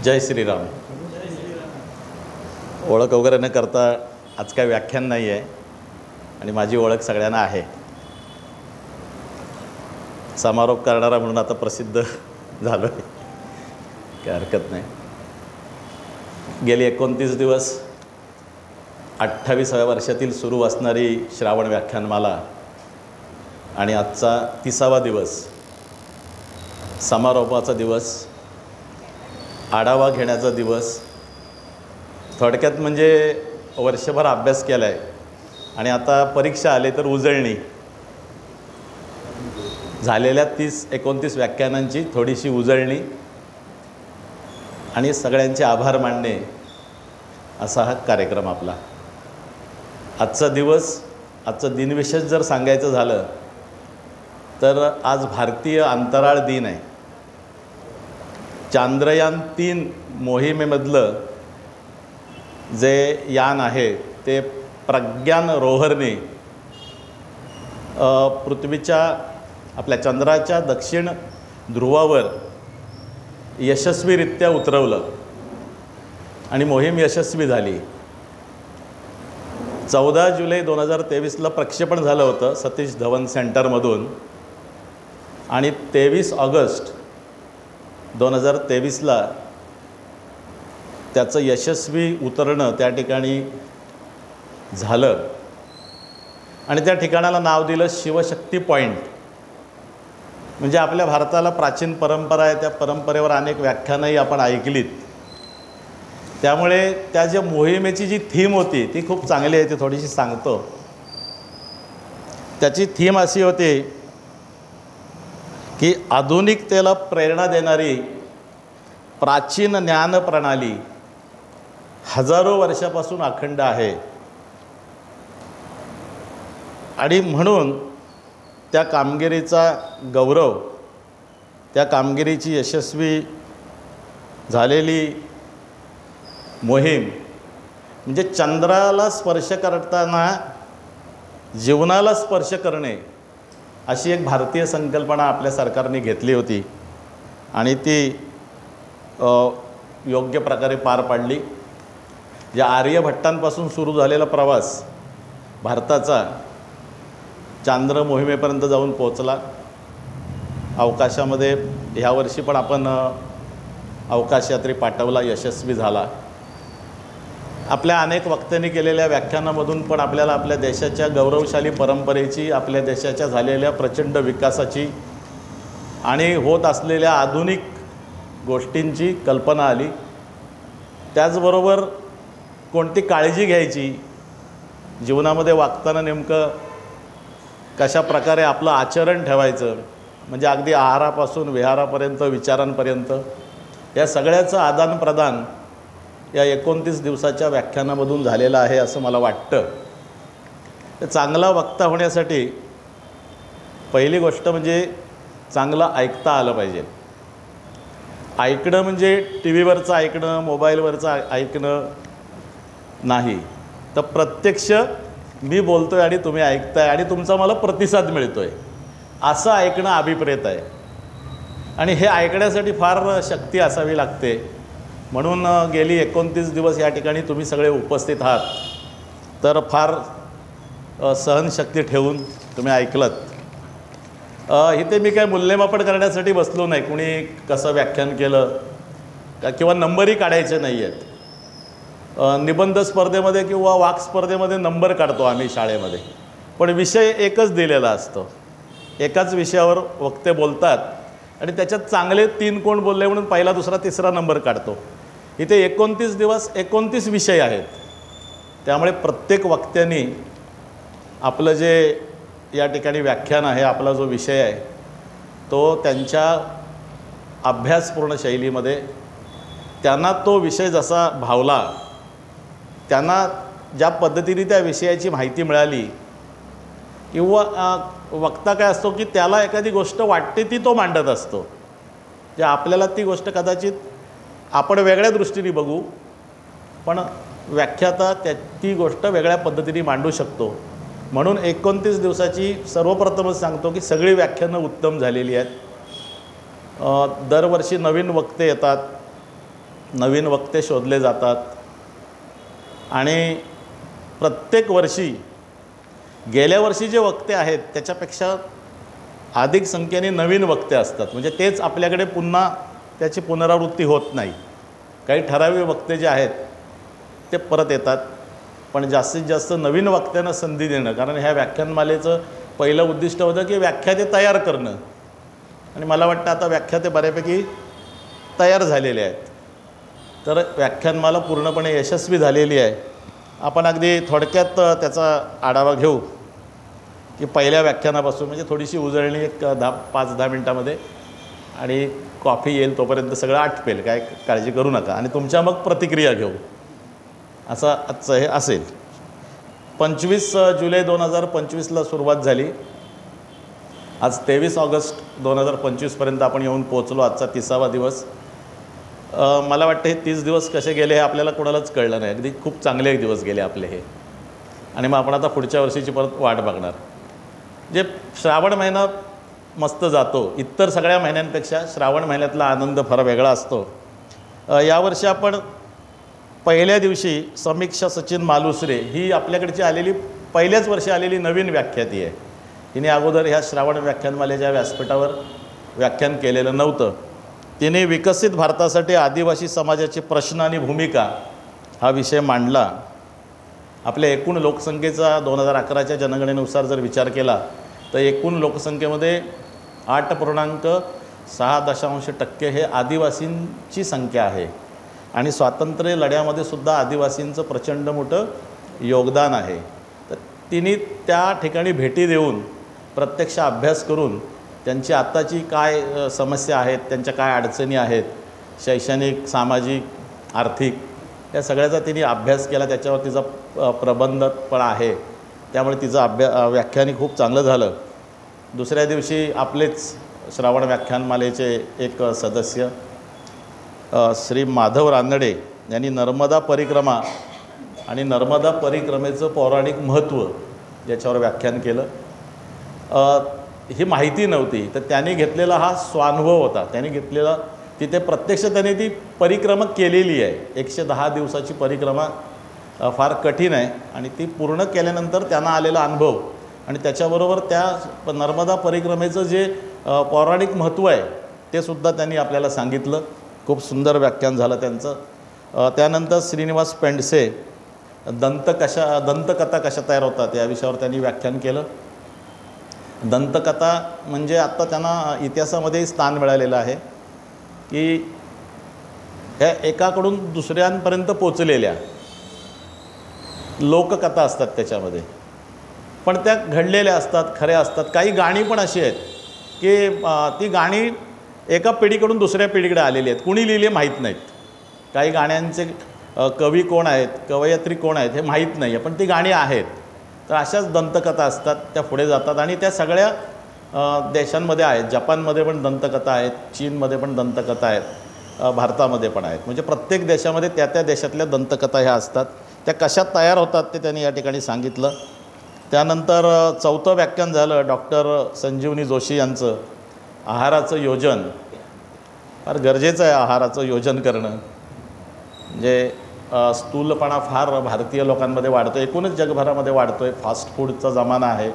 जय श्रीराम. ओळख वगैरे न करता आज काय व्याख्यान नाही आहे आणि माझी ओळख सगळ्यांना आहे. समारोप करणारा म्हणून आता प्रसिद्ध झालो आहे, काय हरकत नाही. गेली 29 दिवस 28व्या वर्षातील सुरू असणारी श्रावण व्याख्यानमाला आणि आजचा 30वा दिवस, समारोपाचा दिवस, आढावा घेण्याचा दिवस. थोडक्यात म्हणजे वर्षभर अभ्यास केला आहे आणि आता परीक्षा आले तर उजळणी. झालेल्या 30-29 व्याख्यानांची थोडीशी उजळणी आणि सगळ्यांचे आभार मानणे, असा हा कार्यक्रम आपला. आजचा दिवस, आजचं दिनविशेष जर सांगायचं झालं तर आज भारतीय अंतराळ दिन आहे. चांद्रयान 3 मोहिमेमधलं जे यान आहे ते प्रज्ञान रोव्हरने पृथ्वीच्या आपल्या चंद्राच्या दक्षिण ध्रुवावर यशस्वीरित्या उतरवलं आणि मोहीम यशस्वी झाली. 14 जुलै 2023ला प्रक्षेपण झालं होतं सतीश धवन सेंटरमधून आणि 23 ऑगस्ट 2023ला त्याचं यशस्वी उतरणं त्या ठिकाणी झालं आणि त्या ठिकाणाला नाव दिलं शिवशक्ती पॉईंट. म्हणजे आपल्या भारताला प्राचीन परंपरा आहे, त्या परंपरेवर अनेक व्याख्यानंही आपण ऐकलीत. त्यामुळे त्या ज्या मोहिमेची जी थीम होती ती खूप चांगली आहे, ती थोडीशी सांगतो. त्याची थीम अशी होती की आधुनिकतेला प्रेरणा देणारी प्राचीन ज्ञान प्रणाली हजारो वर्षापासून अखंड आहे आणि म्हणून त्या कामगिरीचा गौरव, त्या कामगिरीची यशस्वी झालेली मोहीम म्हणजे चंद्राला स्पर्श करताना जीवनाला स्पर्श करणे, अशी एक भारतीय संकल्पना आपल्या सरकारने घेतली होती आणि ती योग्य प्रकारे पार पाडली. ज्या आर्यभट्टांपासून सुरू झालेला प्रवास भारताचा चांद्र मोहिमेपर्यंत जाऊन पोचला. अवकाशामध्ये ह्या वर्षी पण आपण अवकाशयात्री पाठवला, यशस्वी झाला. आपल्या अनेक वक्त्यांनी केलेल्या व्याख्यानामधून पण आपल्याला आपल्या देशाच्या गौरवशाली परंपरेची, आपल्या देशाच्या झालेल्या प्रचंड विकासाची आणि होत असलेल्या आधुनिक गोष्टींची कल्पना आली. त्याचबरोबर कोणती काळजी घ्यायची, जीवनामध्ये वागताना नेमकं कशा प्रकारे आपलं आचरण ठेवायचं, म्हणजे अगदी आहारापासून विहारापर्यंत, विचारांपर्यंत या सगळ्याचं आदानप्रदान या 29 दिवसाच्या व्याख्यानामधून झालेलं आहे असं मला वाटतं. चांगला वक्ता होण्यासाठी पहिली गोष्ट म्हणजे चांगलं ऐकता आलं पाहिजे. ऐकणं म्हणजे टी व्हीवरचं ऐकणं, मोबाईलवरचं ऐकणं नाही, तर प्रत्यक्ष मी बोलतो आहे आणि तुम्ही ऐकताय आणि तुमचा मला प्रतिसाद मिळतो आहे असं ऐकणं अभिप्रेत आहे. आणि हे ऐकण्यासाठी फार शक्ती असावी लागते. म्हणून गेली 29 दिवस या ठिकाणी तुम्ही सगळे उपस्थित आहात, तर फार सहनशक्ती ठेवून तुम्ही ऐकलत. इथे मी काय मूल्यमापन करण्यासाठी बसलो नाही, कुणी कसं व्याख्यान केलं किंवा नंबरही काढायचे नाही आहेत. निबंध स्पर्धेमध्ये किंवा वाक स्पर्धेमध्ये नंबर काढतो आम्ही शाळेमध्ये, पण विषय एकच दिलेला असतो. एकाच विषयावर वक्ते बोलतात आणि त्याच्यात चांगले 3 कोण बोलले म्हणून पहिला, दुसरा, तिसरा नंबर काढतो. इथे 29 दिवस 29 विषय आहेत. त्यामुळे प्रत्येक वक्त्यांनी आपलं जे या ठिकाणी व्याख्यान आहे, आपला जो विषय आहे तो त्यांच्या अभ्यासपूर्ण शैलीमध्ये, त्यांना तो विषय जसा भावला, त्यांना ज्या पद्धतीने त्या विषयाची माहिती मिळाली, किंवा वक्ता काय असतो की त्याला एखादी गोष्ट वाटते ती तो मांडत असतो. जे आपल्याला ती गोष्ट कदाचित आपण वेगळ्या दृष्टीने बघू, पण व्याख्याता ती गोष्ट वेगळ्या पद्धतीने मांडू शकतो. म्हणून 29 दिवसाची सर्वप्रथमच सांगतो की सगळी व्याख्यानं उत्तम झालेली आहेत. दरवर्षी नवीन वक्ते येतात, नवीन वक्ते शोधले जातात आणि प्रत्येक वर्षी गेल्या वर्षी जे वक्ते आहेत त्याच्यापेक्षा अधिक संख्येने नवीन वक्ते असतात. म्हणजे तेच आपल्याकडे पुन्हा त्याची पुनरावृत्ती होत नाही. काही ठराविक वक्ते जे आहेत ते परत येतात, पण जास्तीत जास्त नवीन वक्त्यांना संधी देणं, कारण ह्या व्याख्यानमालेचं पहिलं उद्दिष्ट होतं की व्याख्याते तयार करणं, आणि मला वाटतं आता व्याख्याते बऱ्यापैकी तयार झालेले आहेत. तर व्याख्यानमाला पूर्णपणे यशस्वी झालेली आहे. आपण अगदी थोडक्यात त्याचा आढावा घेऊ की पहिल्या व्याख्यानापासून, म्हणजे थोडीशी उजळणी एक 5-10 मिनटामध्ये, आणि कॉफी येईल तोपर्यंत सगळं आटपेल, काय काळजी करू नका, आणि तुमच्या मग प्रतिक्रिया घेऊ. असं आजचं हे असेल. 25 जुलै 2025ला सुरुवात झाली. आज 23 ऑगस्ट 2025पर्यंत आपण येऊन पोचलो. आजचा 30वा दिवस. मला वाटतं हे 30 दिवस कसे गेले हे आपल्याला कोणालाच कळलं नाही. अगदी खूप चांगले दिवस गेले आपले हे, आणि मग आपण आता पुढच्या वर्षीची परत वाट बघणार. जे श्रावण महिना मस्त जातो, इतर सगळ्या महिन्यांपेक्षा श्रावण महिन्यातला आनंद फार वेगळा असतो. यावर्षी आपण पहिल्या दिवशी समीक्षा सचिन मालुसरे ही आपल्याकडची आलेली पहिल्याच वर्षी आलेली नवीन व्याख्याती आहे. तिने अगोदर ह्या श्रावण व्याख्यानमालेच्या व्यासपीठावर व्याख्यान केलेलं नव्हतं. तिने विकसित भारतासाठी आदिवासी समाजाचे प्रश्न आणि भूमिका हा विषय मांडला. आपल्या एकूण लोकसंख्येचा 2011च्या जनगणनेनुसार जर विचार केला तर एकूण लोकसंख्येमध्ये 8.6% हे आदिवासींची संख्या आहे, आणि स्वातंत्र्य लढ्यामध्ये सुद्धा आदिवासींचं प्रचंड मोठं योगदान आहे. तर तिने त्या ठिकाणी भेटी देऊन प्रत्यक्ष अभ्यास करून त्यांची आत्ताची काय समस्या आहेत, त्यांच्या काय अडचणी आहेत, शैक्षणिक, सामाजिक, आर्थिक, या सगळ्याचा तिने अभ्यास केला. त्याच्यावर तिचा प्रबंध पण आहे, त्यामुळे तिचं व्याख्यानही खूप चांगलं झालं. दुसऱ्या दिवशी आपलेच श्रावण व्याख्यानमालेचे एक सदस्य श्री माधव रानडे यांनी नर्मदा परिक्रमा आणि नर्मदा परिक्रमेचं पौराणिक महत्त्व याच्यावर व्याख्यान केलं. ही माहिती नव्हती, तर त्यांनी घेतलेला हा स्वानुभव होता. त्यांनी घेतलेला तिथे प्रत्यक्ष त्याने ती परिक्रमा केलेली आहे. 110 दिवसाची परिक्रमा फार कठीण आहे, आणि ती पूर्ण केल्यानंतर त्यांना आलेला अनुभव आणि त्याच्याबरोबर त्या नर्मदा परिक्रमेचं जे पौराणिक महत्त्व आहे ते सुद्धा त्यांनी आपल्याला सांगितलं. खूप सुंदर व्याख्यान झालं त्यांचं. त्यानंतर श्रीनिवास पेंडसे दंतकथा कशा तयार होतात या विषयावर त्यांनी व्याख्यान केलं. दंतकथा म्हणजे आत्ता त्यांना इतिहासामध्ये स्थान मिळालेलं आहे की ह्या एकाकडून दुसऱ्यांपर्यंत पोचलेल्या लोककथा असतात त्याच्यामध्ये, पण त्या घडलेल्या असतात, खऱ्या असतात. काही गाणी पण अशी आहेत की ती गाणी एका पिढीकडून दुसऱ्या पिढीकडे आलेली आहेत, कुणी लिहिले माहीत नाहीत. काही गाण्यांचे कवी कोण आहेत, कवयित्री कोण आहेत हे माहीत नाही आहे, पण ती गाणी आहेत. तर अशाच दंतकथा असतात, त्या पुढे जातात, आणि त्या सगळ्या देशांमध्ये आहेत. जपानमध्ये पण दंतकथा आहेत, चीनमध्ये पण दंतकथा आहेत, भारतामध्ये पण आहेत. म्हणजे प्रत्येक देशामध्ये त्या त्या देशातल्या दंतकथा ह्या असतात. त्या कशा तयार होतात ते त्यांनी या ठिकाणी सांगितलं. त्यानंतर 4थं व्याख्यान झालं डॉक्टर संजीवनी जोशी यांचं, आहाराचं योजन. फार गरजेचं आहे आहाराचं योजन करणं. म्हणजे स्थूलपणा फार भारतीय लोकांमध्ये वाढतो आहे, एकूणच जगभरामध्ये वाढतो आहे. फास्ट फूडचा जमाना आहे,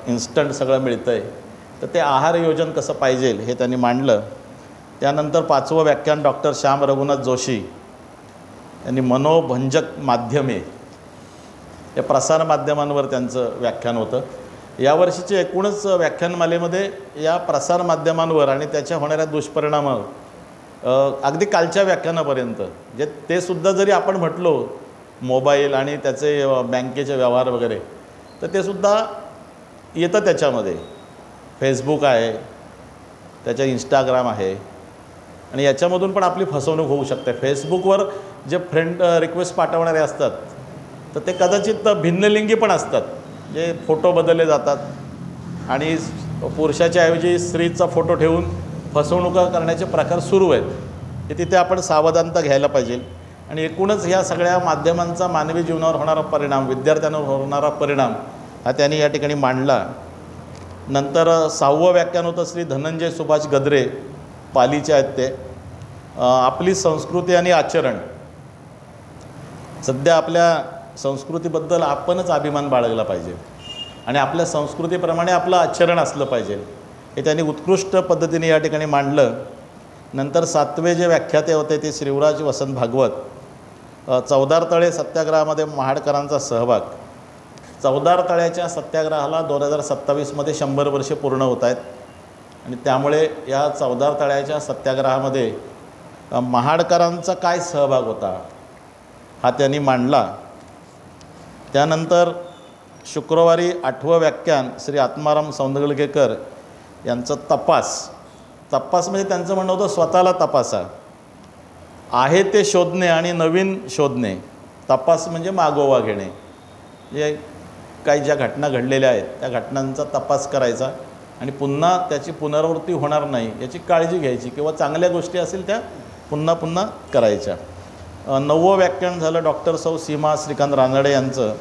इन्स्टंट सगळं मिळतं आहे. तर ते आहार योजन कसं पाहिजे हे त्यांनी मांडलं. त्यानंतर 5वं व्याख्यान डॉक्टर श्याम रघुनाथ जोशी यांनी मनोभंजक माध्यमे या प्रसारमाध्यमांवर त्यांचं व्याख्यान होतं. यावर्षीचे एकूणच व्याख्यानमालेमध्ये या प्रसारमाध्यमांवर आणि त्याच्या होणाऱ्या दुष्परिणामावर अगदी कालच्या व्याख्यानापर्यंत, जे ते सुद्धा जरी आपण म्हटलो मोबाईल आणि त्याचे बँकेचे व्यवहार वगैरे, तर ते सुद्धा येतं त्याच्यामध्ये. फेसबुक आहे, त्याच्या इंस्टाग्राम आहे, आणि याच्यामधून पण आपली फसवणूक होऊ शकते. फेसबुकवर जे फ्रेंड रिक्वेस्ट पाठवणारे असतात तर ते कदाचित भिन्नलिंगी पण असतात. जे फोटो बदलले जातात आणि पुरुषाच्या ऐवजी स्त्रीचा फोटो ठेवून फसवणुका करण्याचे प्रकार सुरू आहेत. हे तिथे आपण सावधानता घ्यायला पाहिजे. आणि एकूणच ह्या सगळ्या माध्यमांचा मानवी जीवनावर होणारा परिणाम, विद्यार्थ्यांवर होणारा परिणाम हा त्यांनी या ठिकाणी मांडला. नंतर 6वं व्याख्यान होतं श्री धनंजय सुभाष गद्रे, पालीचे आहेत ते. आपली संस्कृती आणि आचरण. सध्या आपल्या संस्कृतीबद्दल आपणच अभिमान बाळगला पाहिजे आणि आपल्या संस्कृतीप्रमाणे आपलं आचरण असलं पाहिजे हे त्यांनी उत्कृष्ट पद्धतीने या ठिकाणी मांडलं. नंतर 7वे जे व्याख्याते होते ते श्रीवराज वसंत भागवत. चौदार तळे सत्याग्रहामध्ये महाडकरांचा सहभाग. चौदार तळ्याच्या सत्याग्रहाला 2027मध्ये 100 वर्षे पूर्ण होत आहेत आणि त्यामुळे या चौदार तळ्याच्या सत्याग्रहामध्ये महाडकरांचा काय सहभाग होता हा त्यांनी मांडला. त्यानंतर शुक्रवारी 8वं व्याख्यान श्री आत्माराम सौंदगलगेकर यांचं तपास म्हणजे त्यांचं म्हणणं होतं स्वतःला तपासा, आहे ते शोधणे आणि नवीन शोधणे. तपास म्हणजे मागोवा घेणे, जे काही ज्या घटना घडलेल्या आहेत त्या घटनांचा तपास करायचा आणि पुन्हा त्याची पुनरावृत्ती होणार नाही याची काळजी घ्यायची किंवा चांगल्या गोष्टी असेल त्या पुन्हा पुन्हा करायच्या. 9वं व्याख्यान झालं डॉक्टर सौ सीमा श्रीकांत रानडे यांचं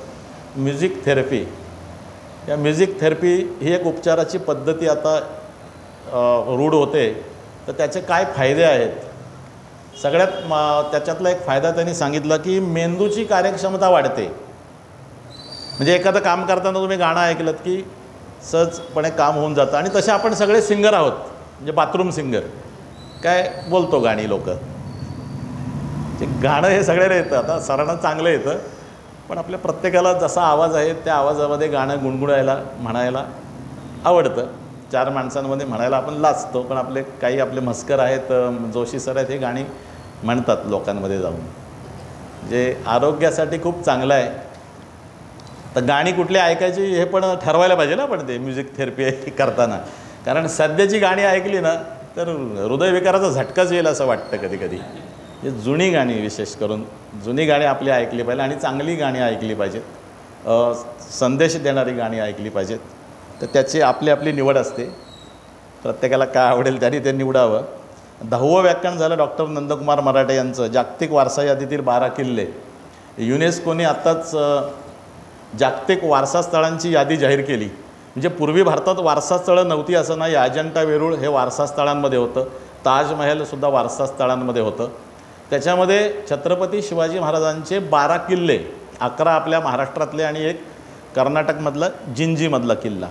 म्युझिक थेरपी. या म्युझिक थेरपी ही एक उपचाराची पद्धती आता रूढ होते, तर त्याचे काय फायदे आहेत. सगळ्यात त्याच्यातला एक फायदा त्यांनी सांगितला की मेंदूची कार्यक्षमता वाढते. म्हणजे एखादं काम करताना तुम्ही गाणं ऐकलं की सहजपणे काम होऊन जातं. आणि तसे आपण सगळे सिंगर आहोत, म्हणजे बाथरूम सिंगर, काय बोलतो गाणी लोक. ते गाणं हे सगळ्याला येतं, आता सरांना चांगलं येतं, पण आपल्या प्रत्येकाला जसा आवाज आहे त्या आवाजामध्ये गाणं गुणगुणायला म्हणायला आवडतं. 4 माणसांमध्ये म्हणायला आपण लाजतो, पण काही आपले मस्कर आहेत, जोशी सर आहेत, हे गाणी म्हणतात लोकांमध्ये जाऊन, जे आरोग्यासाठी खूप चांगलं आहे. तर गाणी कुठली ऐकायची हे पण ठरवायला पाहिजे ना आपण ते म्युझिक थेरपी करताना. कारण सध्याची गाणी ऐकली ना तर हृदयविकाराचा झटकाच येईल असं वाटतं कधी कधी. हे जुनी गाणी, विशेष करून जुनी गाणी आपली ऐकली पाहिजे आणि चांगली गाणी ऐकली पाहिजेत, संदेश देणारी गाणी ऐकली पाहिजेत. तर त्याची आपली निवड असते, प्रत्येकाला काय आवडेल त्यांनी ते निवडावं. 10वं व्याख्यान झालं डॉक्टर नंदकुमार मराठे यांचं जागतिक वारसा यादीतील 12 किल्ले. युनेस्कोने आत्ताच जागतिक वारसा स्थळांची यादी जाहीर केली. म्हणजे पूर्वी भारतात वारसा स्थळं नव्हती असं नाही. अजंठा वेरूळ हे वारसा स्थळांमध्ये होतं, ताजमहलसुद्धा वारसा स्थळांमध्ये होतं. त्याच्यामध्ये छत्रपती शिवाजी महाराजांचे 12 किल्ले, 11 आपल्या महाराष्ट्रातले आणि एक कर्नाटकमधला जिंजीमधला किल्ला,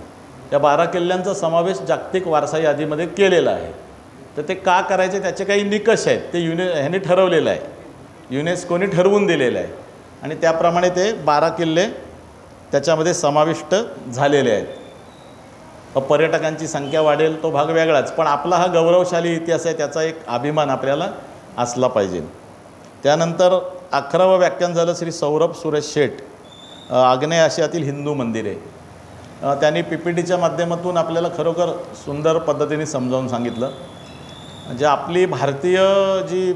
या 12 किल्ल्यांचा समावेश जागतिक वारसा यादीमध्ये केलेला आहे. तर ते का करायचे त्याचे काही निकष आहेत, ते ह्यांनी ठरवलेलं आहे, युनेस्कोने ठरवून दिलेलं आहे आणि त्याप्रमाणे ते 12 किल्ले त्याच्यामध्ये समाविष्ट झालेले आहेत. पर्यटकांची संख्या वाढेल तो भाग वेगळाच, पण आपला हा गौरवशाली इतिहास आहे त्याचा एक अभिमान आपल्याला असला पाहिजे. त्यानंतर 11वं व्याख्यान झालं श्री सौरभ सुरेश शेठ, आग्नेय आशियातील हिंदू मंदिरे. त्यांनी PPTच्या माध्यमातून आपल्याला खरोखर सुंदर पद्धतीने समजावून सांगितलं. म्हणजे आपली भारतीय जी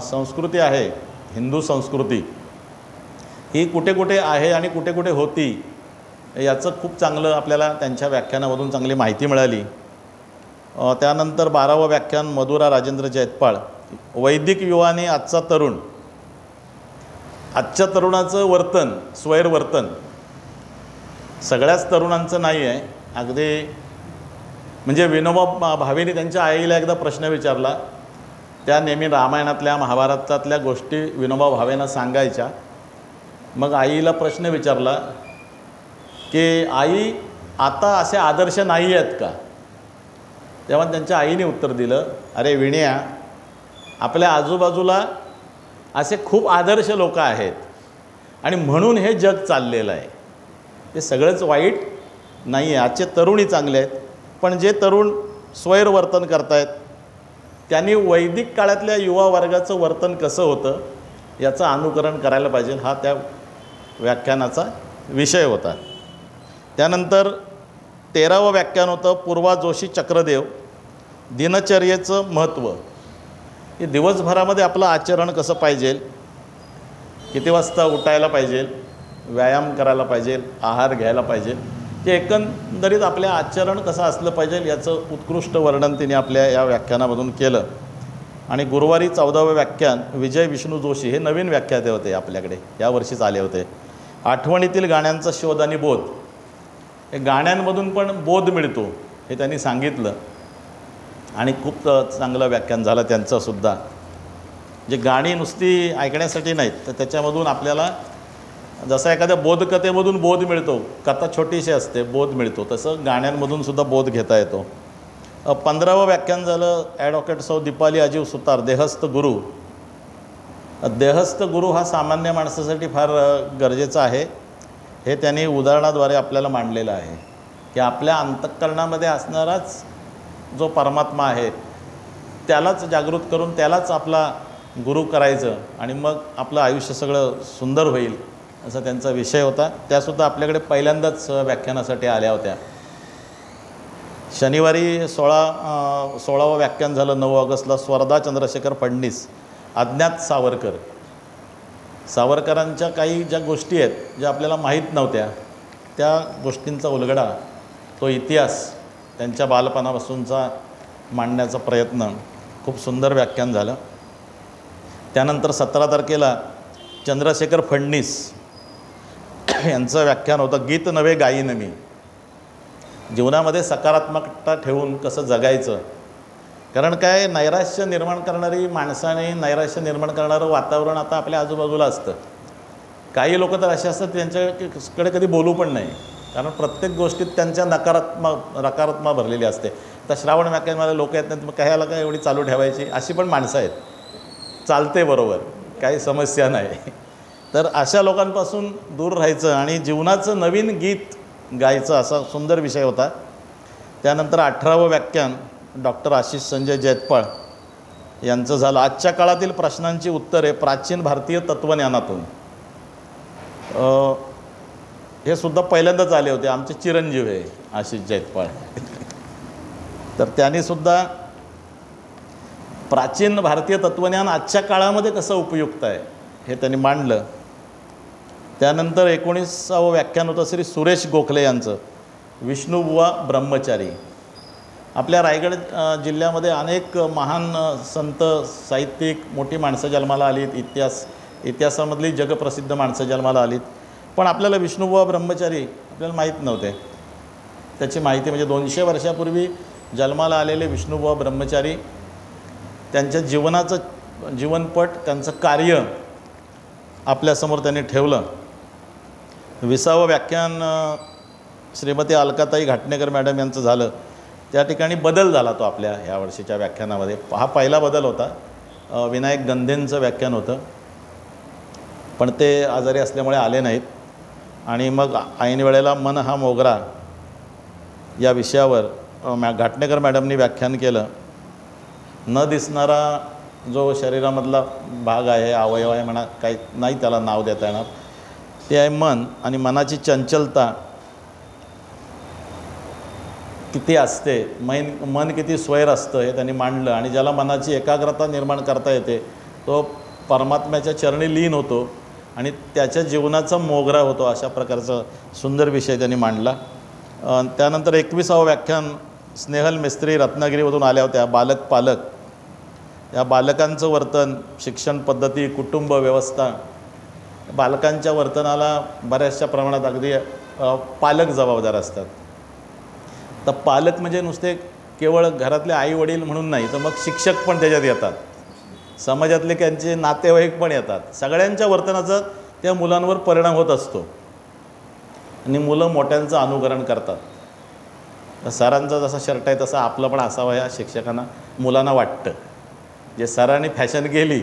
संस्कृती आहे, हिंदू संस्कृती, ही कुठे कुठे आहे आणि कुठे कुठे होती याचं खूप चांगलं आपल्याला त्यांच्या व्याख्यानामधून चांगली माहिती मिळाली. त्यानंतर 12वं व्याख्यान मधुरा राजेंद्र जैतपाळ, वैदिक युवाने आजचा तरुण. आजच्या तरुणाचं वर्तन, स्वैरवर्तन सगळ्याच तरुणांचं नाही आहे. अगदी म्हणजे विनोबा भावेने त्यांच्या आईला एकदा प्रश्न विचारला, त्या नेहमी रामायणातल्या महाभारतातल्या गोष्टी विनोबा भावेंना सांगायच्या. मग आईला प्रश्न विचारला की आई आता असे आदर्श नाही आहेत का? तेव्हा त्यांच्या आईने उत्तर दिलं, अरे विण्या, आपल्या आजूबाजूला असे खूप आदर्श लोक आहेत आणि म्हणून हे जग चाललेलं आहे. ते सगळंच वाईट नाही आहे, आजचे तरुणही चांगले आहेत, पण जे तरुण स्वैरवर्तन करत आहेत त्यांनी वैदिक काळातल्या युवा वर्गाचं वर्तन कसं होतं याचं अनुकरण करायला पाहिजे, हा त्या व्याख्यानाचा विषय होता. त्यानंतर 13वं व्याख्यान होतं पूर्वा जोशी चक्रदेव, दिनचर्येचं महत्त्व. हे दिवसभरामध्ये आपलं आचरण कसं पाहिजे, किती वाजता उठायला पाहिजे, व्यायाम करायला पाहिजे, आहार घ्यायला पाहिजे, जे एकंदरीत आपल्या आचरण कसं असलं पाहिजे याचं उत्कृष्ट वर्णन तिने आपल्या या व्याख्यानामधून केलं. आणि गुरुवारी 14वं व्याख्यान विजय विष्णू जोशी, हे नवीन व्याख्याते होते आपल्याकडे, यावर्षीच आले होते. आठवणीतील गाण्यांचा शोध आणि बोध. हे गाण्यांमधून पण बोध मिळतो हे त्यांनी सांगितलं आणि खूप चांगलं व्याख्यान झालं त्यांचंसुद्धा. जे गाणी नुसती ऐकण्यासाठी नाहीत, तर त्याच्यामधून आपल्याला जसं एखाद्या बोधकथेमधून बोध मिळतो, कथा छोटीशी असते, बोध मिळतो, तसं गाण्यांमधून सुद्धा बोध घेता येतो. 15वं व्याख्यान झालं ॲडव्होकेट सौ दीपाली अजीव सुतार, देहस्थ गुरु. देहस्थ गुरु हा सामान्य माणसासाठी फार गरजेचा आहे. हे त्यांनी उदाहरणाद्वारे आपल्याला मांडलेलं आहे की आपल्या अंतःकरणामध्ये असणाराच जो परमात्मा आहे त्यालाच जागृत करून त्यालाच आपला गुरु करायचं आणि मग आपलं आयुष्य सगळं सुंदर होईल, असा त्यांचा विषय होता. त्यासुद्धा आपल्याकडे पहिल्यांदाच व्याख्यानासाठी आल्या होत्या. शनिवारी 16वं व्याख्यान झालं 9 ऑगस्टला, स्वर्धा चंद्रशेखर फडणीस, अज्ञात सावरकर. सावरकरांच्या काही ज्या गोष्टी आहेत ज्या आपल्याला माहीत नव्हत्या, त्या गोष्टींचा उलगडा, तो इतिहास त्यांच्या बालपणापासूनचा मांडण्याचा प्रयत्न, खूप सुंदर व्याख्यान झालं. त्यानंतर 17 तारखेला चंद्रशेखर फडणीस यांचं व्याख्यान होतं, गीत नवे गाईन मी. जीवनामध्ये सकारात्मकता ठेवून कसं जगायचं. कारण काय, नैराश्य निर्माण करणारी माणसाने, नैराश्य निर्माण करणारं वातावरण आता आपल्या आजूबाजूला असतं. काही लोक तर असे असतात त्यांच्याकडे कधी बोलू पण नाही, कारण प्रत्येक गोष्टीत त्यांच्या नकारात्मक भरलेली असते. तर श्रावण व्याख्यानमध्ये लोक येत नाहीत, मग कशाला काय एवढी चालू ठेवायची, अशी पण माणसं आहेत. चालते बरोबर, काही समस्या नाही. तर अशा लोकांपासून दूर राहायचं आणि जीवनाचं नवीन गीत गायचं, असा सुंदर विषय होता. त्यानंतर 18वं व्याख्यान डॉक्टर आशिष संजय जैतपाळ यांचं झालं, आजच्या काळातील प्रश्नांची उत्तरे प्राचीन भारतीय तत्त्वज्ञानातून. हे सुद्धा पहिल्यांदाच आले होते, आमचे चिरंजीव आहे आशिष जैतपाळ. तर त्यांनीसुद्धा प्राचीन भारतीय तत्त्वज्ञान आजच्या काळामध्ये कसं उपयुक्त आहे हे त्यांनी मांडलं. त्यानंतर 19वं व्याख्यान होतं श्री सुरेश गोखले यांचं, विष्णुबुवा ब्रह्मचारी. आपल्या रायगड जिल्ह्यामध्ये अनेक महान संत, साहित्यिक, मोठी माणसं जन्माला आलीत, इतिहासामधली जगप्रसिद्ध माणसं जन्माला आलीत, पण आपल्याला विष्णुबुवा ब्रह्मचारी आपल्याला माहीत नव्हते. त्याची माहिती म्हणजे 200 वर्षापूर्वी जन्माला आलेले विष्णुबुवा ब्रह्मचारी, त्यांच्या जीवनाचं जीवनपट, त्यांचं कार्य आपल्यासमोर त्यांनी ठेवलं. 20वं व्याख्यान श्रीमती अलकाताई घाटणेकर मॅडम यांचं झालं. त्या ठिकाणी बदल झाला तो आपल्या ह्या वर्षीच्या व्याख्यानामध्ये. हा पहिला बदल होता. विनायक गंधेंचं व्याख्यान होतं, पण ते आजारी असल्यामुळे आले नाहीत. आणि मग ऐन वेळेला मन हा मोगरा या विषयावर घाटणेकर मॅडमनी व्याख्यान केलं. न दिसणारा जो शरीरामधला भाग आहे, अवयव आहे म्हणा, काही नाही त्याला नाव देता येणार, ते आहे मन. आणि मनाची चंचलता किती असते, मन किती स्वैर असतं हे त्यांनी मांडलं. आणि ज्याला मनाची एकाग्रता निर्माण करता येते तो परमात्म्याच्या चरणी लीन होतो आणि त्याच्या जीवनाचा मोगरा होतो. अशा प्रकारचा सुंदर विषय त्यांनी मांडला. त्यानंतर 21वं व्याख्यान स्नेहल मिस्त्री रत्नागिरीमधून आल्या होत्या, बालक पालक. या बालकांचं वर्तन, शिक्षण पद्धती, कुटुंब व्यवस्था. बालकांच्या वर्तनाला बऱ्याचशा प्रमाणात अगदी पालक जबाबदार असतात. तर पालक म्हणजे नुसते केवळ घरातले आई वडील म्हणून नाही, तर मग शिक्षक पण त्याच्यात येतात, समाजातले त्यांचे नातेवाईक पण येतात. सगळ्यांच्या वर्तनाचा त्या मुलांवर परिणाम होत असतो आणि मुलं मोठ्यांचं अनुकरण करतात. सरांचा जसा शर्ट आहे तसा आपलं पण असावं या शिक्षकांना मुलांना वाटतं. जे सरांनी फॅशन केली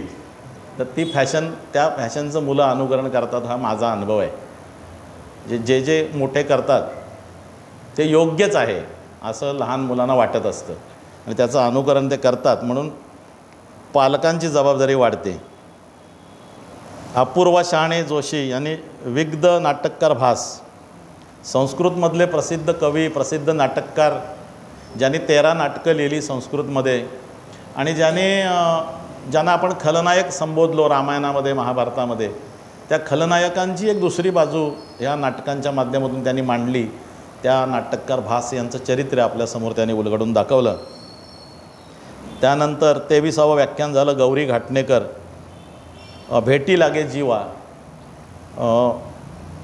तर ती त्या फॅशनचं मुलं अनुकरण करतात, हा माझा अनुभव आहे. जे मोठे करतात ते योग्यच आहे असं लहान मुलांना वाटत असतं आणि त्याचं अनुकरण ते करतात, म्हणून पालकांची जबाबदारी वाढते. अपूर्वा शहाणे जोशी यांनी विग्ध नाटककार भास, संस्कृतमधले प्रसिद्ध कवी, प्रसिद्ध नाटककार, ज्यांनी 13 नाटकं लिहिली संस्कृतमध्ये आणि ज्यांना आपण खलनायक संबोधलो रामायणामध्ये, महाभारतामध्ये, त्या खलनायकांची एक दुसरी बाजू ह्या नाटकांच्या माध्यमातून त्यांनी मांडली. त्या नाटककार भास यांचं चरित्र आपल्यासमोर त्यांनी उलगडून दाखवलं. त्यानंतर 23वं व्याख्यान झालं गौरी घाटणेकर, भेटी लागे जीवा.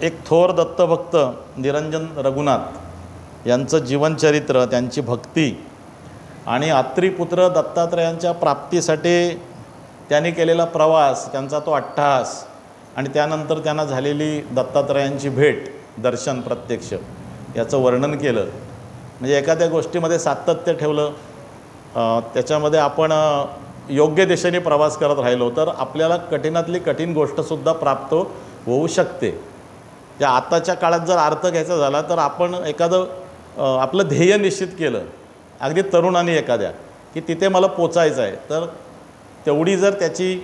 एक थोर दत्तभक्त निरंजन रघुनाथ यांचं जीवनचरित्र, त्यांची भक्ती आणि अत्रिपुत्र दत्तात्रयांच्या प्राप्तीसाठी त्यांनी केलेला प्रवास, त्यांचा तो अट्टहास आणि त्यानंतर त्यांना झालेली दत्तात्रयांची भेट, दर्शन प्रत्यक्ष, याचं वर्णन केलं. म्हणजे एखाद्या गोष्टीमध्ये सातत्य ठेवलं, त्याच्यामध्ये आपण योग्य दिशेने प्रवास करत राहिलो तर आपल्याला कठीणातली कठीण गोष्टसुद्धा प्राप्त होऊ शकते. त्या आताच्या काळात जर अर्थ घ्यायचा झाला तर आपण एखादं आपलं ध्येय निश्चित केलं, अगदी तरुणांनी एखाद्या, की तिथे मला पोचायचं आहे, तर तेवढी जर त्याची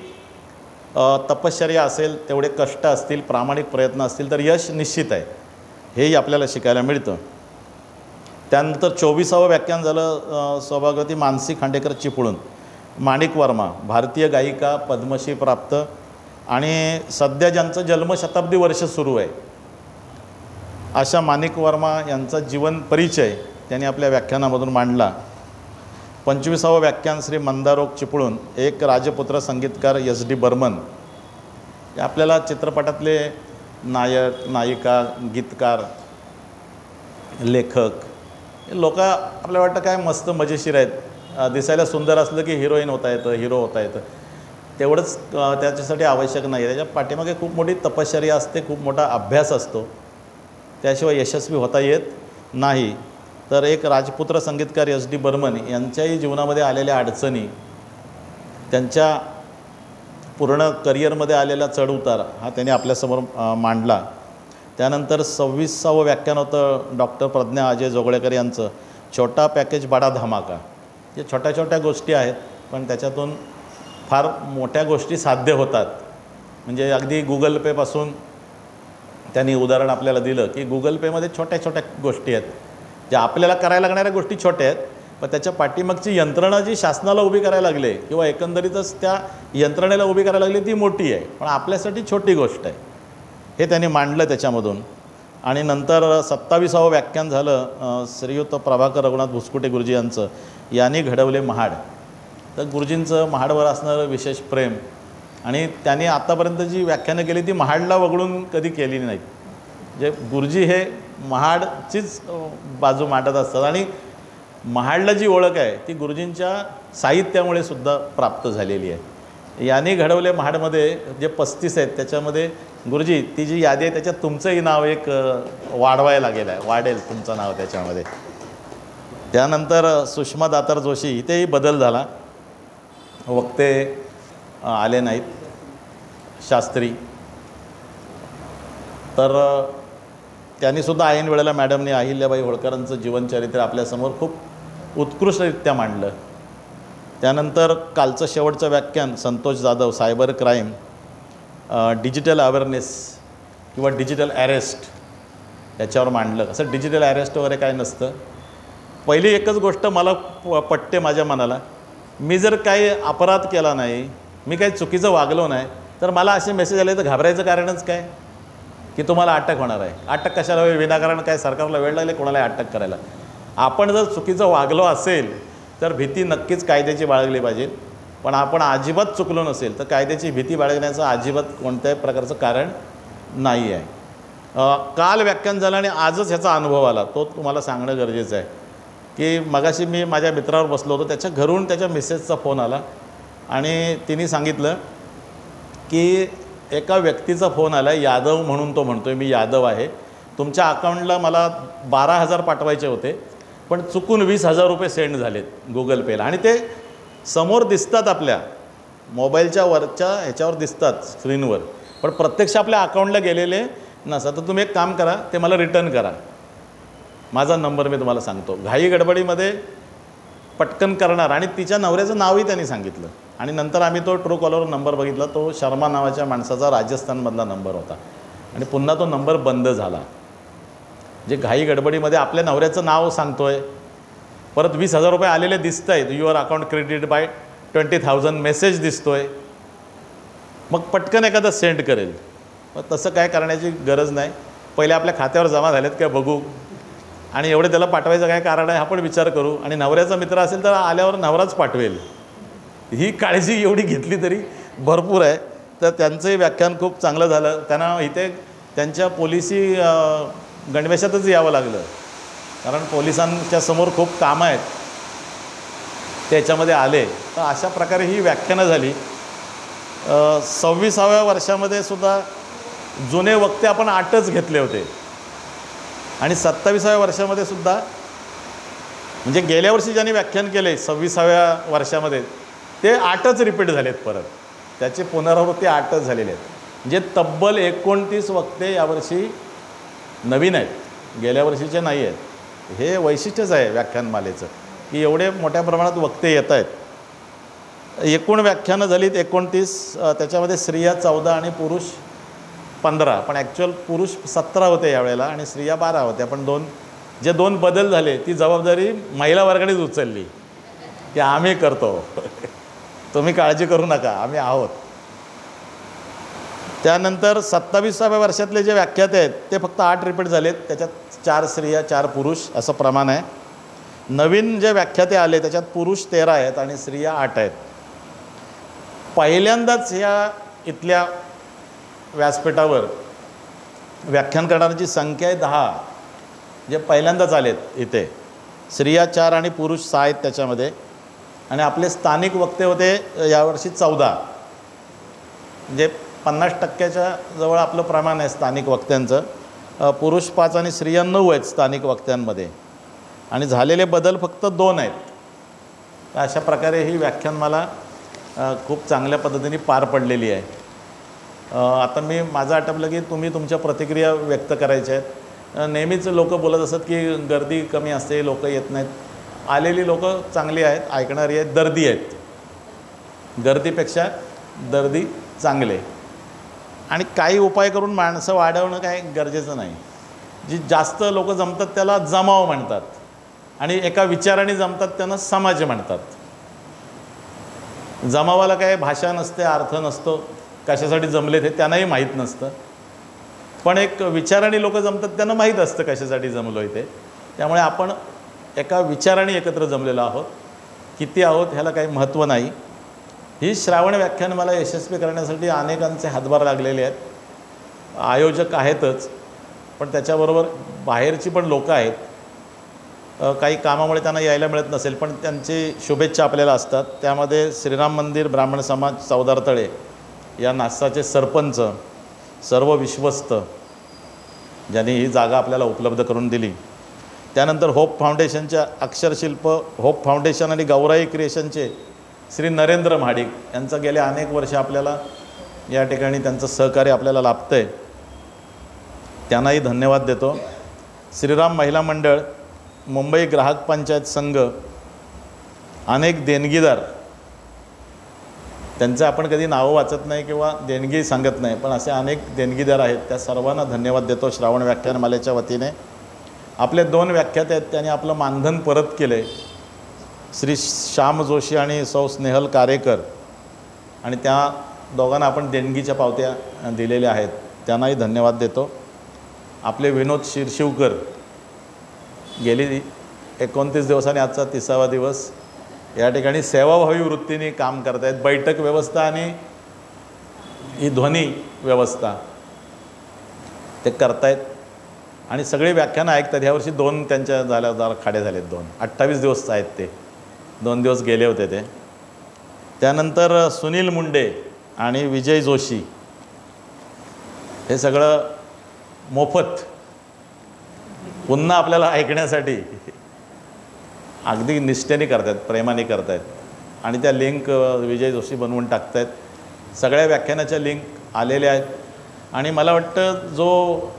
तपश्चर्या असेल, तेवढे कष्ट असतील, प्रामाणिक प्रयत्न असतील तर यश निश्चित आहे, हेही आपल्याला शिकायला मिळतं. त्यानंतर 24वं व्याख्यान झालं सौभाग्यवती मानसी खांडेकर चिपळूण. माणिक वर्मा, भारतीय गायिका, पद्मश्री प्राप्त, आणि सध्या ज्यांचं जन्मशताब्दी वर्ष सुरू आहे अशा माणिक वर्मा यांचा जीवन परिचय त्यांनी आपल्या व्याख्यानामधून मांडला. 25वं व्याख्यान श्री मंदारोग चिपळूण. एक राजपुत्र संगीतकार SD बर्मन. आपल्याला चित्रपटातले नायक, नायिका, गीतकार, लेखक हे लोक आपल्याला वाटतं काय मस्त मजेशीर आहेत, दिसायला सुंदर असलं की हिरोईन होता येतं, हिरो होता येतं. तेवढंच त्याच्यासाठी आवश्यक नाही आहे, त्याच्या पाठीमागे खूप मोठी तपश्चर्या असते, खूप मोठा अभ्यास असतो, त्याशिवाय यशस्वी होता येत नाही. तर एक राजपुत्र संगीतकार SD बर्मन यांच्याही जीवनामध्ये आलेल्या अडचणी, त्यांच्या पूर्ण करिअरमध्ये आलेला चढउतार हा त्यांनी आपल्यासमोर मांडला. त्यानंतर 26वं व्याख्यान होतं डॉक्टर प्रज्ञा अजय जोगळेकर यांचं, छोटा पॅकेज बडा धमाका. जे छोट्या छोट्या गोष्टी आहेत पण त्याच्यातून फार मोठ्या गोष्टी साध्य होतात. म्हणजे अगदी गुगल पेपासून त्यांनी उदाहरण आपल्याला दिलं की गुगल पेमध्ये छोट्या छोट्या गोष्टी आहेत, ज्या आपल्याला करायला लागणाऱ्या गोष्टी छोट्या आहेत, पण त्याच्या पाठीमागची यंत्रणा जी शासनाला उभी करायला लागले किंवा एकंदरीतच त्या यंत्रणेला उभी करायला लागली ती मोठी आहे, पण आपल्यासाठी छोटी गोष्ट आहे, हे त्यांनी मांडलं त्याच्यामधून. आणि नंतर 27वं व्याख्यान झालं श्रीयुत प्रभाकर रघुनाथ भुसकुटे गुरुजी यांचं, यांनी घडवले महाड. तर गुरुजींचं महाडवर असणारं विशेष प्रेम, आणि त्यांनी आत्तापर्यंत जी व्याख्यानं केली ती महाडला वगळून कधी केली नाहीत. जे गुरुजी हे महाडचीच बाजू मांडत असतात, आणि महाडला जी ओळख आहे ती गुरुजींच्या साहित्यामुळे सुद्धा प्राप्त झालेली आहे. यांनी घडवले महाडमध्ये जे 35 आहेत त्याच्यामध्ये गुरुजी ती जी यादी आहे त्याच्यात तुमचंही नाव एक वाढवायला लागेल आहे, वाढेल तुमचं नाव त्याच्यामध्ये. त्यानंतर सुषमा दातार जोशी, इथेही बदल झाला, वक्ते आले नाहीत, शास्त्री. तर त्यांनीसुद्धा ऐन वेळेला मॅडमने अहिल्याबाई होळकरांचं जीवनचरित्र आपल्यासमोर खूप उत्कृष्टरित्या मांडलं. त्यानंतर कालचं शेवटचं व्याख्यान Santosh Jadhav, cyber crime, digital awareness किंवा डिजिटल अरेस्ट याच्यावर मांडलं. असं डिजिटल अरेस्ट वगैरे काय नसतं. पहिली एकच गोष्ट मला पटते माझ्या मनाला, मी जर काही अपराध केला नाही, मी काही चुकीचं वागलो नाही, तर मला असे मेसेज आले तर घाबरायचं कारणच काय की तुम्हाला अटक होणार आहे. अटक कशाला हवी? विनाकारण काय सरकारला वेळ लागले कोणाला अटक करायला? आपण जर चुकीचं वागलो असेल तर भीती नक्कीच कायद्याची बाळगली पाहिजे, पण आपण अजिबात चुकलो नसेल तर कायद्याची भीती बाळगण्याचं अजिबात कोणत्याही प्रकारचं कारण नाही आहे. काल व्याख्यान झालं आणि आजच ह्याचा अनुभव आला, तो तुम्हाला सांगणं गरजेचं आहे. की मगाशी मी माझ्या मित्रावर बसलो होतो, त्याच्या घरून त्याच्या मिसेसचा फोन आला आणि तिने सांगितलं की एका व्यक्तीचा फोन आला, यादव म्हणून, तो म्हणतो आहे मी यादव आहे, तुमच्या अकाउंटला मला 12,000 पाठवायचे होते पण चुकून 20,000 रुपये सेंड झालेत गुगल पेला, आणि ते समोर दिसतात, आपल्या मोबाईलच्या वरच्या ह्याच्यावर दिसतात स्क्रीनवर, पण प्रत्यक्ष आपल्या अकाउंटला गेलेले नसतात. तर तुम्ही एक काम करा, ते मला रिटर्न करा, माझा नंबर मी तुम्हाला सांगतो. घाई गडबडीमध्ये पटकन करणार, आणि तिच्या नवऱ्याचं नावही त्यांनी सांगितलं. आणि नंतर आम्ही तो ट्रू कॉलर नंबर बघितला, तो शर्मा नावाच्या माणसाचा राजस्थानमधला नंबर होता, आणि पुन्हा तो नंबर बंद झाला. जे घाई गडबडीमध्ये आपल्या नवऱ्याचं नाव सांगतोय, परत 20,000 रुपये आलेले दिसत आहेत, your account credit by 20,000 message दिसतोय, मग पटकन एखादा सेंड करेल. मग तसं काय करण्याची गरज नाही, पहिले आपल्या खात्यावर जमा झालेत काय बघू, आणि एवढे त्याला पाठवायचं काय कारण आहे हा पण विचार करू, आणि नवऱ्याचा मित्र असेल तर आल्यावर नवराच पाठवेल, ही काळजी एवढी घेतली तरी भरपूर आहे. तर त्यांचंही व्याख्यान खूप चांगलं झालं. त्यांना इथे त्यांच्या पोलिसी गणवेशातच यावं लागलं, कारण पोलिसांच्या समोर खूप कामं आहेत त्याच्यामध्ये आले. तर अशा प्रकारे ही व्याख्यानं झाली. 26व्या वर्षामध्ये सुद्धा जुने वक्ते आपण 8च घेतले होते आणि 27व्या वर्षामध्ये सुद्धा म्हणजे गेल्या वर्षी ज्यांनी व्याख्यान केले 26व्या वर्षामध्ये ते 8च रिपीट झालेत परत, त्याची पुनरावृत्ती 8च झालेली आहेत. म्हणजे तब्बल 29 वक्ते यावर्षी नवीन आहेत, गेल्या वर्षीचे नाही आहेत. हे वैशिष्ट्यच आहे व्याख्यानमालेचं की एवढे मोठ्या प्रमाणात वक्ते येत आहेत. एकूण व्याख्यानं झालीत 29, त्याच्यामध्ये स्त्रिया 14 आणि पुरुष 15, पण ॲक्च्युअल पुरुष 17 होते यावेळेला आणि स्त्रिया 12 होत्या. पण दोन बदल झाले ती जबाबदारी महिला वर्गानेच उचलली की आम्ही करतो तुम्ही काळजी करू नका, आम्ही आहोत. त्यानंतर 27व्या वर्षातले जे व्याख्याते आहेत ते फक्त 8 रिपीट झालेत, त्याच्यात 4 स्त्रिया 4 पुरुष असं प्रमाण आहे. नवीन जे व्याख्याते आले त्याच्यात पुरुष 13 आहेत आणि स्त्रिया 8 आहेत. पहिल्यांदाच या इथल्या व्यासपीठावर व्याख्यान करणाऱ्यांची संख्या आहे 10, जे पहिल्यांदाच आलेत इथे. स्त्रिया 4 आणि पुरुष 6 आहेत त्याच्यामध्ये. आणि आपले स्थानिक वक्ते होते यावर्षी 14, म्हणजे 50% जवळ आपलं प्रमाण आहे स्थानिक वक्त्यांचं. पुरुष 5 आणि स्त्रिया 9 आहेत स्थानिक वक्त्यांमध्ये आणि झालेले बदल फक्त 2 आहेत. अशा प्रकारे ही व्याख्यानमाला खूप चांगल्या पद्धतीने पार पडलेली आहे. आता माझं आटपलं की तुम्ही तुमच्या प्रतिक्रिया व्यक्त करायच्या आहेत. नेहमीच लोक बोलत असतात की गर्दी कमी असते, लोक येत नाहीत. आलेली लोक चांगली आहेत, ऐकणारी आहेत, दर्दी आहेत. गर्दीपेक्षा दर्दी चांगले. आणि काही उपाय करून माणसं वाढवणं काय गरजेचं नाही. जी जास्त लोक जमतात त्याला जमाव म्हणतात आणि एका विचाराने जमतात त्यांना समाज म्हणतात. जमावाला काय भाषा नसते, अर्थ नसतो, कशासाठी जमले ते त्यांनाही माहीत नसतं. पण एक विचाराने लोक जमतात त्यांना माहीत असतं कशासाठी जमलो आहे ते. त्यामुळे आपण एका विचाराने एकत्र जमलेलो आहोत. किती आहोत ह्याला काही महत्त्व नाही. ही श्रावण व्याख्यान मला यशस्वी करण्यासाठी अनेकांचे हातभार लागलेले आहेत. आयोजक आहेतच, पण त्याच्याबरोबर बाहेरची पण लोकं आहेत. काही कामामुळे त्यांना यायला मिळत नसेल, पण त्यांची शुभेच्छा आपल्याला असतात. त्यामध्ये श्रीराम मंदिर ब्राह्मण समाज चौदारतळे या नासाचे सरपंच, सर्व विश्वस्त ज्यांनी ही जागा आपल्याला उपलब्ध करून दिली. त्यानंतर होप फाउंडेशनच्या अक्षरशिल्प होप फाउंडेशन आणि गौराई क्रिएशनचे श्री नरेंद्र महाडिक यांचं गेल्या अनेक वर्ष आपल्याला या ठिकाणी त्यांचं सहकार्य आपल्याला लाभतं आहे, त्यांनाही धन्यवाद देतो. श्रीराम महिला मंडळ, मुंबई ग्राहक पंचायत संघ, अनेक देणगीदार, त्यांचं आपण कधी नावं वाचत नाही किंवा देणगी सांगत नाही, पण असे अनेक देणगीदार आहेत. त्या सर्वांना धन्यवाद देतो श्रावण व्याख्यानमालेच्या वतीने. आपले 2 व्याख्याते आहेत त्यांनी आपलं मानधन परत केलं आहे, श्री श्याम जोशी आणि सौ स्नेहल कारेकर, आणि त्या दोघांना आपण देणगीच्या पावत्या दिलेल्या आहेत, त्यांनाही धन्यवाद देतो. आपले विनोद शिरशिवकर गेली 29 दिवसांनी आजचा 30वा दिवस या ठिकाणी सेवाभावी वृत्तीने काम करत आहेत. बैठक व्यवस्था आणि ही ध्वनी व्यवस्था ते करतायत आणि सगळे व्याख्यानं ऐकतात. ह्यावर्षी 2 त्यांच्या जरा खाडे झालेत. 28 दिवस आहेत ते, 2 दिवस गेले होते ते. त्यानंतर सुनील मुंडे आणि विजय जोशी हे सगळं मोफत पुन्हा आपल्याला ऐकण्यासाठी अगदी निष्ठेने करतात, प्रेमाने करत आहेत. आणि त्या लिंक विजय जोशी बनवून टाकत आहेत. सगळ्या व्याख्यानाच्या लिंक आलेल्या आहेत आणि मला वाटतं जो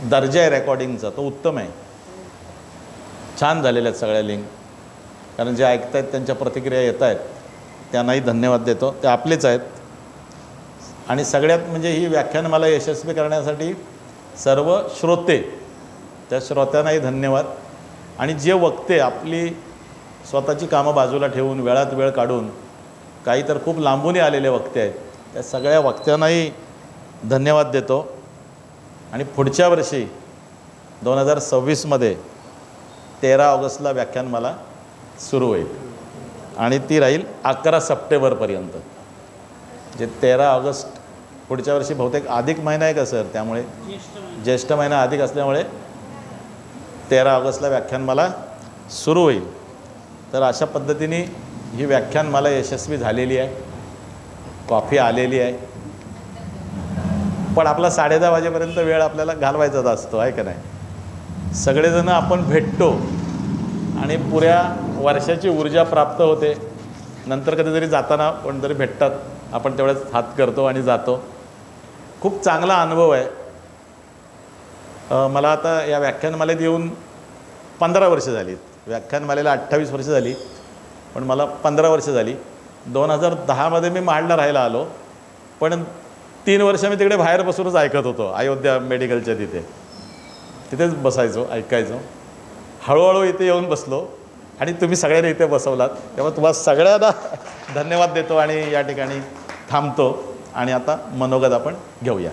दर्जा आहे रेकॉर्डिंगचा तो उत्तम आहे. छान झालेल्या आहेत सगळ्या लिंक, कारण जे ऐकत आहेत त्यांच्या प्रतिक्रिया येत आहेत, त्यांनाही धन्यवाद देतो. ते आपलेच आहेत. आणि सगळ्यात म्हणजे ही व्याख्यान मला यशस्वी करण्यासाठी सर्व श्रोते, त्या श्रोत्यांनाही धन्यवाद. आणि जे वक्ते आपली स्वतःची कामं बाजूला ठेवून वेळात वेळ काढून, काही तर खूप लांबूनही आलेले वक्ते आहेत, त्या सगळ्या वक्त्यांनाही धन्यवाद देतो. आणि पुढच्या वर्षी 2026मध्ये 13 ऑगस्टला व्याख्यान मला सुरू होईल आणि ती राहील 11 सप्टेंबरपर्यंत. जे 13 ऑगस्ट पुढच्या वर्षी बहुतेक अधिक महिना आहे का सर, त्यामुळे ज्येष्ठ महिना अधिक असल्यामुळे 13 ऑगस्टला व्याख्यान मला सुरू होईल. तर अशा पद्धतीने ही व्याख्यान मला यशस्वी झालेली आहे. कॉफी आलेली आहे, पण आपला 10:30 वाजेपर्यंत वेळ आपल्याला घालवायचाच असतो, आहे का नाही? सगळेजण आपण भेटतो आणि पुऱ्या वर्षाची ऊर्जा प्राप्त होते. नंतर कधीतरी जाताना कोणतरी भेटतात, आपण तेवढंच हात करतो आणि जातो. खूप चांगला अनुभव आहे. मला आता या व्याख्यानमालेत येऊन 15 वर्ष झाली. व्याख्यानमालेला 28 वर्ष झाली, पण मला 15 वर्ष झाली. 2010मध्ये मी महाडला राहायला आलो, पण 3 वर्ष मी तिकडे बाहेर बसूनच ऐकत होतो. अयोध्या मेडिकलच्या तिथेच बसायचो, ऐकायचो. हळूहळू इथे येऊन बसलो आणि तुम्ही सगळ्यांनी इथे बसवलात, तेव्हा तुम्हाला सगळ्यांना धन्यवाद देतो आणि या ठिकाणी थांबतो. आणि आता मनोगत आपण घेऊया.